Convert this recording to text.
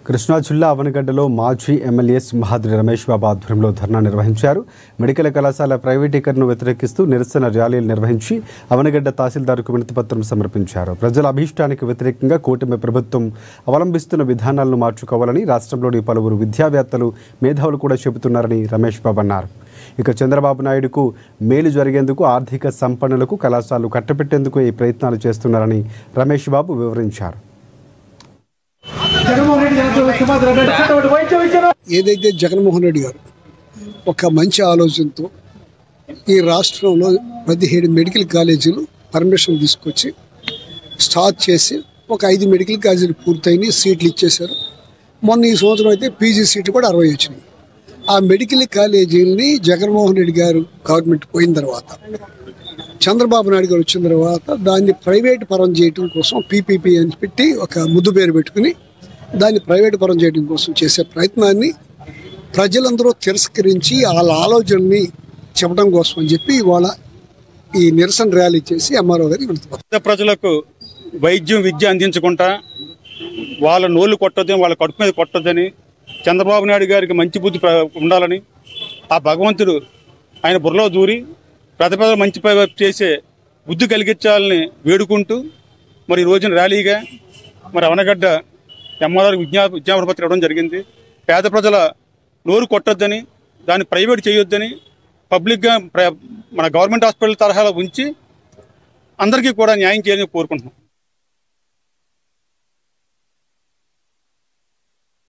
కృష్ణా జిల్లా అవనగడ్డలో మాజీ ఎమ్మెల్యే సింహాద్రి రమేష్ బాబు ఆధ్వర్యంలో ధర్నా నిర్వహించారు. మెడికల్ కళాశాల ప్రైవేటీకరణను వ్యతిరేకిస్తూ నిరసన ర్యాలీలు నిర్వహించి అవనగడ్డ తహసీల్దార్కు వినతిపత్రం సమర్పించారు. ప్రజల అభీష్టానికి వ్యతిరేకంగా కూటమి ప్రభుత్వం అవలంబిస్తున్న విధానాలను మార్చుకోవాలని రాష్ట్రంలోని పలువురు విద్యావేత్తలు, మేధావులు కూడా చెబుతున్నారని రమేష్ బాబు అన్నారు. ఇక చంద్రబాబు నాయుడుకు మేలు జరిగేందుకు, ఆర్థిక సంపన్నులకు కళాశాలలు కట్టబెట్టేందుకు ఈ ప్రయత్నాలు చేస్తున్నారని రమేష్ బాబు వివరించారు. ఏదైతే జగన్మోహన్ రెడ్డి గారు ఒక మంచి ఆలోచనతో ఈ రాష్ట్రంలో 17 మెడికల్ కాలేజీలు పర్మిషన్ తీసుకొచ్చి స్టార్ట్ చేసి ఒక 5 మెడికల్ కాలేజీలు పూర్తయినాయి, సీట్లు ఇచ్చేశారు. మొన్న ఈ సంవత్సరం అయితే పీజీ సీట్లు కూడా 60 వచ్చినాయి. ఆ మెడికల్ కాలేజీలని జగన్మోహన్ రెడ్డి గారు గవర్నమెంట్ పోయిన తర్వాత, చంద్రబాబు నాయుడు గారు వచ్చిన తర్వాత దాన్ని ప్రైవేట్ పరం చేయడం కోసం పీపీపీ అని పెట్టి ఒక ముద్దు పేరు పెట్టుకుని దాన్ని ప్రైవేట్ పరం చేయడం కోసం చేసే ప్రయత్నాన్ని ప్రజలందరూ తిరస్కరించి వాళ్ళ ఆలోచనని చెప్పడం కోసం అని చెప్పి ఇవాళ ఈ నిరసన ర్యాలీ చేసి ఎంఆర్ఓ గారికి వినతిపత్రం. ప్రజలకు వైద్యం, విద్య అందించకుండా వాళ్ళ నోళ్ళు కొట్టొద్దని, వాళ్ళ కడుపు మీద కొట్టొద్దని, చంద్రబాబు నాయుడు గారికి మంచి బుద్ధి ఉండాలని ఆ భగవంతుడు ఆయన బుర్రలో దూరి పెద్ద మంచి చేసే బుద్ధి కలిగించాలని వేడుకుంటూ మరి ఈ రోజున ర్యాలీగా మరి అవనగడ్డ ఎంఆర్ఆర్ విజ్ఞాపన పత్రం ఇవ్వడం జరిగింది. పేద ప్రజల నోరు కొట్టొద్దని, దాన్ని ప్రైవేట్ చేయొద్దని, పబ్లిక్గా మన గవర్నమెంట్ హాస్పిటల్ తరహాలో ఉంచి అందరికీ కూడా న్యాయం చేయాలని కోరుకుంటున్నాం.